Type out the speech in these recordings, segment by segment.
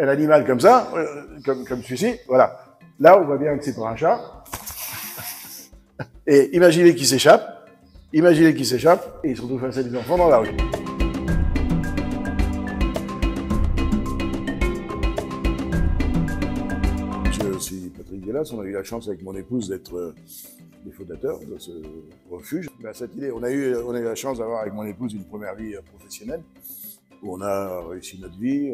Un animal comme ça, comme celui-ci, voilà. Là, on voit bien que c'est pas un chat. Et imaginez qu'il s'échappe, et il se retrouve face à des enfants dans la rue. Je suis Patrick Guélas, on a eu la chance avec mon épouse d'être les fondateurs de ce refuge. Cette idée, on a eu la chance d'avoir avec mon épouse une première vie professionnelle, où on a réussi notre vie,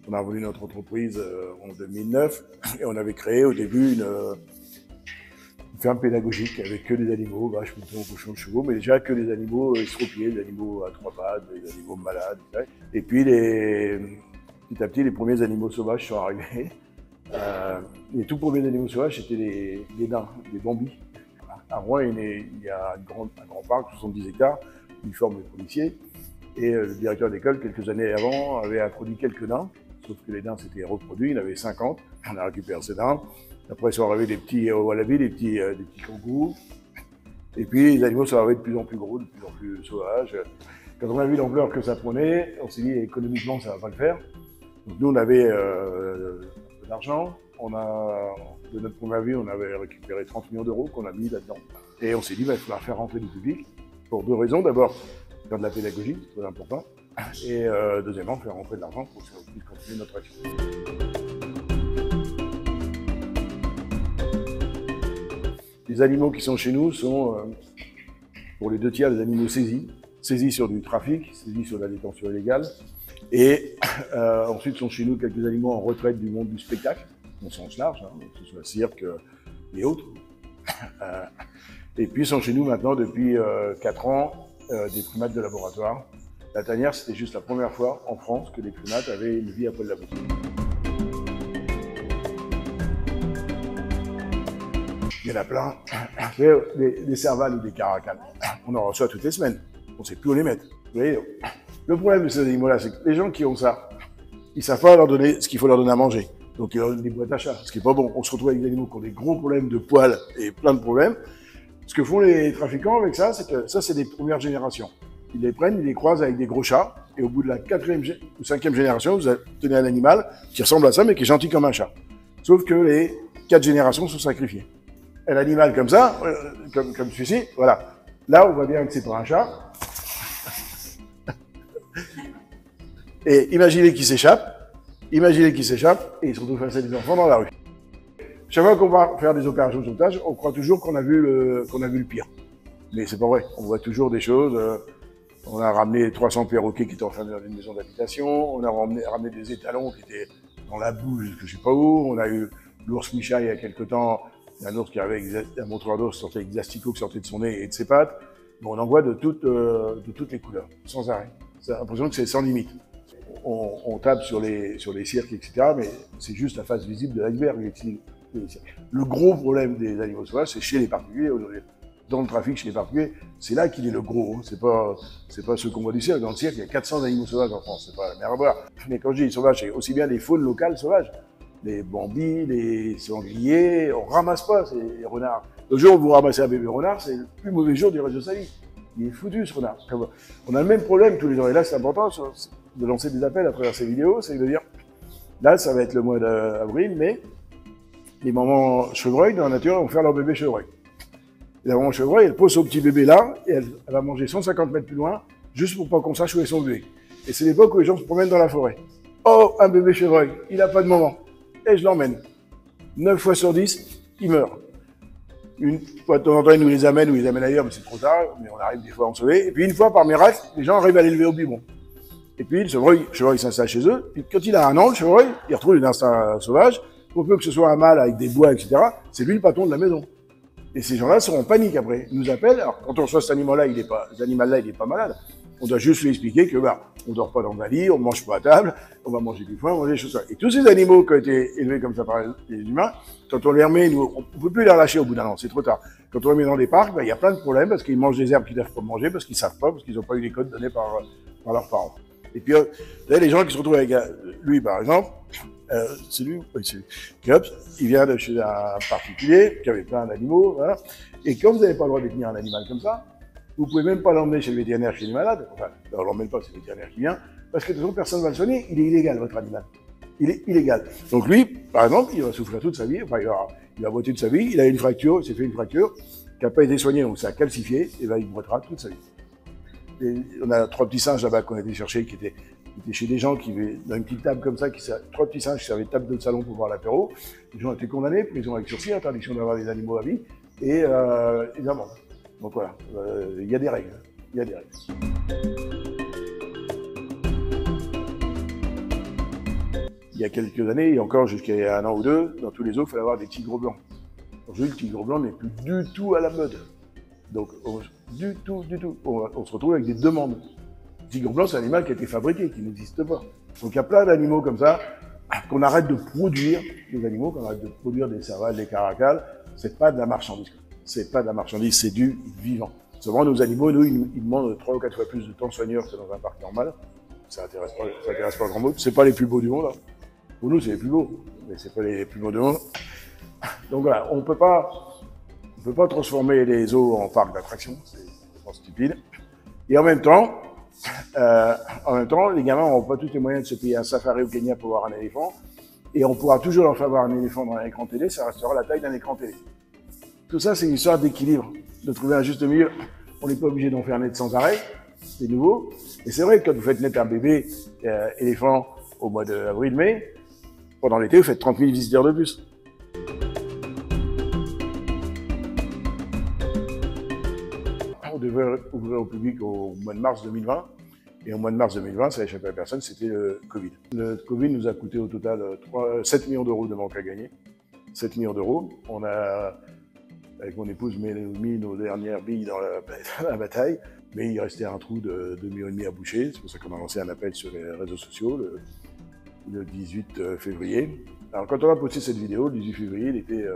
on a vendu notre entreprise en 2009, et on avait créé au début une ferme pédagogique avec que des animaux, vaches, moutons, cochons, chevaux, mais déjà que des animaux estropiés, des animaux à trois pattes, des animaux malades. Et puis petit à petit, les premiers animaux sauvages sont arrivés. Les tout premiers animaux sauvages, c'était les nains, les bambis. À Rouen, il y a un grand parc, 70 hectares, une forme de policier. Et le directeur d'école, quelques années avant, avait introduit quelques nains, sauf que les nains s'étaient reproduits, il y en avait 50, on a récupéré ces nains. Après sont arrivés des petits wallabies, des petits kangourous. Et puis les animaux sont arrivés de plus en plus gros, de plus en plus sauvages. Quand on a vu l'ampleur que ça prenait, on s'est dit économiquement ça va pas le faire. Donc nous on avait de l'argent, de notre première vie on avait récupéré 30 millions d'euros qu'on a mis là-dedans. Et on s'est dit il faudra faire rentrer du public pour deux raisons. D'abord faire de la pédagogie, c'est très important. Et deuxièmement faire rentrer de l'argent pour qu'on puisse continuer notre activité. Les animaux qui sont chez nous sont, pour les 2 tiers, des animaux saisis sur du trafic, saisis sur la détention illégale. Et ensuite sont chez nous quelques animaux en retraite du monde du spectacle, au sens large, hein, que ce soit cirque et autres. Et puis sont chez nous maintenant depuis 4 ans des primates de laboratoire. La tanière, c'était juste la première fois en France que les primates avaient une vie après le laboratoire. Il y en a plein. Des cervales ou des caracals. On en reçoit toutes les semaines. On ne sait plus où les mettre. Vous voyez, le problème de ces animaux-là, c'est que les gens qui ont ça, ils ne savent pas leur donner ce qu'il faut leur donner à manger. Donc ils leur donnent des boîtes à chat, ce qui n'est pas bon. On se retrouve avec des animaux qui ont des gros problèmes de poils et plein de problèmes. Ce que font les trafiquants avec ça, c'est que ça, c'est des premières générations. Ils les prennent, ils les croisent avec des gros chats, et au bout de la 4e ou 5e génération, vous obtenez un animal qui ressemble à ça, mais qui est gentil comme un chat. Sauf que les 4 générations sont sacrifiées. Un animal comme ça, comme celui-ci, voilà. Là, on voit bien que c'est pas un chat. Et imaginez qu'il s'échappe, et il se retrouve face à des enfants dans la rue. Chaque fois qu'on va faire des opérations de sauvetage, on croit toujours qu'on a vu le pire. Mais c'est pas vrai. On voit toujours des choses. On a ramené 300 perroquets qui étaient enfermés dans une maison d'habitation. On a ramené des étalons qui étaient dans la boue, je sais pas où. On a eu l'ours Micha il y a quelque temps. Il y a un ours qui avait un montreur d'os sortait avec des asticots qui sortaient de son nez et de ses pattes. Bon, on en voit de toutes les couleurs, sans arrêt. C'est l'impression que c'est sans limite. On tape sur les cirques, etc., mais c'est juste la face visible de l'iceberg. Le gros problème des animaux sauvages, c'est chez les particuliers. Dans le trafic, chez les particuliers, c'est là qu'il est le gros. C'est pas ce qu'on voit du cirque. Dans le cirque, il y a 400 animaux sauvages en France. C'est pas la mer à boire. Mais quand je dis sauvages, c'est aussi bien des faunes locales sauvages. Les bambis, les sangliers, on ramasse pas ces renards. Le jour où vous ramassez un bébé renard, c'est le plus mauvais jour du reste de sa vie. Il est foutu, ce renard. On a le même problème tous les jours. Et là, c'est important de lancer des appels à travers ces vidéos, c'est de dire, là, ça va être le mois d'avril, mais les mamans chevreuils dans la nature vont faire leur bébé chevreuil. Et la maman chevreuil, elle pose son petit bébé là, et elle va manger 150 mètres plus loin, juste pour pas qu'on sache où est son bébé. Et c'est l'époque où les gens se promènent dans la forêt. Oh, un bébé chevreuil, il n'a pas de maman. Et je l'emmène. 9 fois sur 10, il meurt. Une fois de temps en temps, ils nous les amènent ou ils les amènent ailleurs, mais c'est trop tard, mais on arrive des fois à en sauver. Et puis une fois, par miracle, les gens arrivent à l'élever au biberon. Et puis le chevreuil s'installe chez eux. Puis quand il a 1 an, le chevreuil, il retrouve une instinct sauvage. Pour peu que ce soit un mâle avec des bois, etc., c'est lui le patron de la maison. Et ces gens-là seront en panique après. Ils nous appellent. Alors quand on reçoit cet animal-là, il est pas malade. On doit juste lui expliquer que on dort pas dans le lit, on mange pas à table, on va manger du foin, on va manger des choses comme ça. Et tous ces animaux qui ont été élevés comme ça par les humains, quand on les remet, on ne peut plus les relâcher au bout d'un an, c'est trop tard. Quand on les met dans des parcs, il y a plein de problèmes parce qu'ils mangent des herbes qu'ils ne doivent pas manger, parce qu'ils savent pas, parce qu'ils n'ont pas eu les codes donnés par leurs parents. Et puis, vous avez les gens qui se retrouvent avec lui, par exemple, c'est lui, oui, c'est lui. Klops, il vient de chez un particulier qui avait plein d'animaux, voilà. Et quand vous n'avez pas le droit de détenir un animal comme ça, vous pouvez même pas l'emmener chez le vétérinaire qui est malade. Enfin, on l'emmène pas, c'est le vétérinaire qui vient, parce que de toute façon, personne ne va le soigner, il est illégal, votre animal. il est illégal. Donc lui, par exemple, il va souffrir toute sa vie, enfin il va boiter toute sa vie, il a une fracture, il s'est fait une fracture, qui n'a pas été soignée, donc ça a calcifié, et ben il boitera toute sa vie. Et on a 3 petits singes là-bas qu'on a été chercher, qui étaient chez des gens qui avaient dans une petite table comme ça, 3 petits singes qui servaient de table de salon pour boire l'apéro. Les gens ont été condamnés, prison avec sursis, interdiction d'avoir des animaux à vie, et évidemment. Donc voilà, il y a des règles, il y a des règles. Il y a quelques années, et encore jusqu'à un an ou deux, dans tous les zoos, il fallait avoir des tigres blancs. Aujourd'hui, le tigre blanc n'est plus du tout à la mode. Donc, du tout. On se retrouve avec des demandes. Le tigre blanc, c'est un animal qui a été fabriqué, qui n'existe pas. Donc, il y a plein d'animaux comme ça, qu'on arrête de produire, des animaux, qu'on arrête de produire des cervales, des caracals. C'est pas de la marchandise. C'est pas de la marchandise, c'est du vivant. Souvent, nos animaux, nous, ils demandent 3 ou 4 fois plus de temps soigneur que dans un parc normal. Ça intéresse pas grand monde. C'est pas les plus beaux du monde, hein. Pour nous, c'est les plus beaux, mais c'est pas les plus beaux du monde. Donc voilà, on peut pas transformer les zoos en parc d'attractions, c'est stupide. Et en même temps, les gamins n'auront pas tous les moyens de se payer un safari au Kenya pour voir un éléphant, et on pourra toujours leur faire voir un éléphant dans un écran télé, ça restera la taille d'un écran télé. Tout ça, c'est une histoire d'équilibre, de trouver un juste milieu. On n'est pas obligé d'en faire naître sans arrêt, c'est nouveau. Et c'est vrai que quand vous faites naître un bébé éléphant au mois d'avril-mai, pendant l'été, vous faites 30 000 visiteurs de plus. On devait ouvrir au public au mois de mars 2020. Et au mois de mars 2020, ça n'a échappé à personne, c'était le Covid. Le Covid nous a coûté au total 7 millions d'euros de manque à gagner. 7 millions d'euros. On a, avec mon épouse, mis nos dernières billes dans la bataille. Mais il restait un trou de 2,5 millions à boucher. C'est pour ça qu'on a lancé un appel sur les réseaux sociaux le 18 février. Alors quand on a posté cette vidéo, le 18 février, il était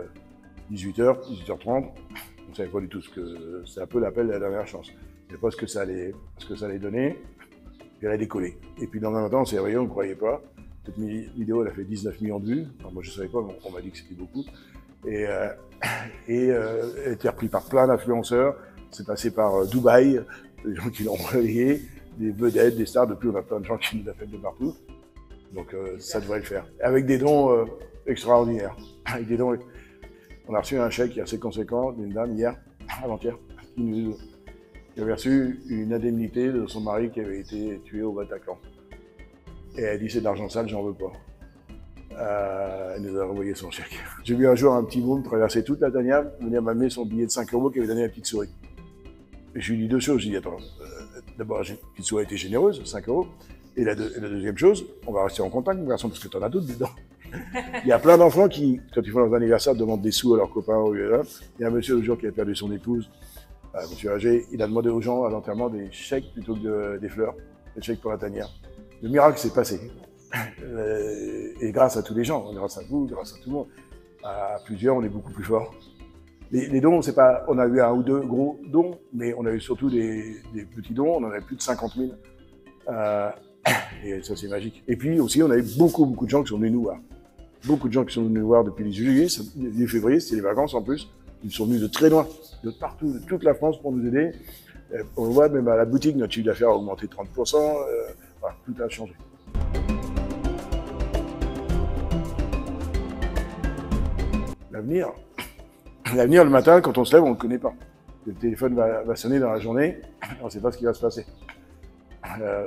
18h, 18h30. On ne savait pas du tout ce que... C'est un peu l'appel de la dernière chance. On ne savait pas ce que ça allait donner. Puis elle a décollé. Et puis dans le même temps, on s'est réveillé, on ne croyait pas. Cette vidéo, elle a fait 19 millions de vues. Enfin, moi, je ne savais pas, mais on m'a dit que c'était beaucoup. Et elle a été reprise par plein d'influenceurs. C'est passé par Dubaï, des gens qui l'ont relayé, des vedettes, des stars. Depuis, on a plein de gens qui nous appellent de partout. Donc ça devrait le faire. Avec des dons extraordinaires. Avec des dons... On a reçu un chèque assez conséquent d'une dame hier, avant-hier, qui avait reçu une indemnité de son mari qui avait été tué au Bataclan. Et elle dit c'est de l'argent sale, j'en veux pas. Elle nous a renvoyé son chèque. J'ai vu un jour un petit môme traverser toute la Tania, venir m'amener son billet de 5 € qu'il avait donné à la petite souris. Et je lui dis deux choses. Je lui dis attends, d'abord la petite souris a été généreuse, 5 €. Et la deuxième chose, on va rester en contact, mon garçon, parce que tu en as d'autres dedans. Il y a plein d'enfants qui, quand ils font leur anniversaire, demandent des sous à leurs copains. Il y a un monsieur le jour qui a perdu son épouse, monsieur âgé, il a demandé aux gens à l'enterrement des chèques plutôt que des fleurs, des chèques pour la tanière. Le miracle s'est passé. Et grâce à tous les gens, grâce à vous, grâce à tout le monde, à plusieurs, on est beaucoup plus forts. Les dons, c'est pas, on a eu un ou deux gros dons, mais on a eu surtout des petits dons, on en a plus de 50 000. Et ça, c'est magique. Et puis aussi, on a eu beaucoup de gens qui sont venus nous voir. Beaucoup de gens qui sont venus nous voir depuis le 18 février, c'était les vacances en plus. Ils sont venus de très loin, de partout, de toute la France pour nous aider. On le voit, même à la boutique, notre chiffre d'affaires a augmenté de 30%. Voilà, tout a changé. L'avenir, le matin, quand on se lève, on ne le connaît pas. Le téléphone va sonner dans la journée, on ne sait pas ce qui va se passer.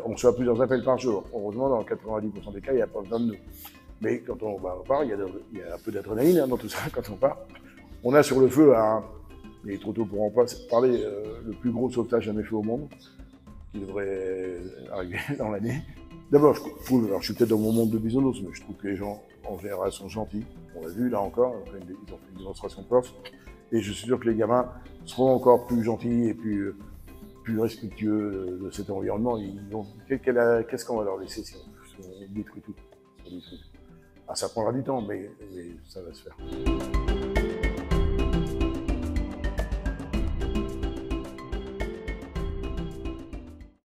On reçoit plusieurs appels par jour. Heureusement, dans 90% des cas, il n'y a pas besoin de nous. Mais quand on part, il y a un peu d'adrénaline dans tout ça quand on part. On a sur le feu, mais trop tôt pour en parler, le plus gros sauvetage jamais fait au monde, qui devrait arriver dans l'année. D'abord, je suis peut-être dans mon monde de bisounours, mais je trouve que les gens, en général, sont gentils. On l'a vu, là encore, ils ont fait une démonstration de force. Et je suis sûr que les gamins seront encore plus gentils et plus respectueux de cet environnement. Qu'est-ce qu'on va leur laisser si on détruit tout? Ça prendra du temps, mais ça va se faire.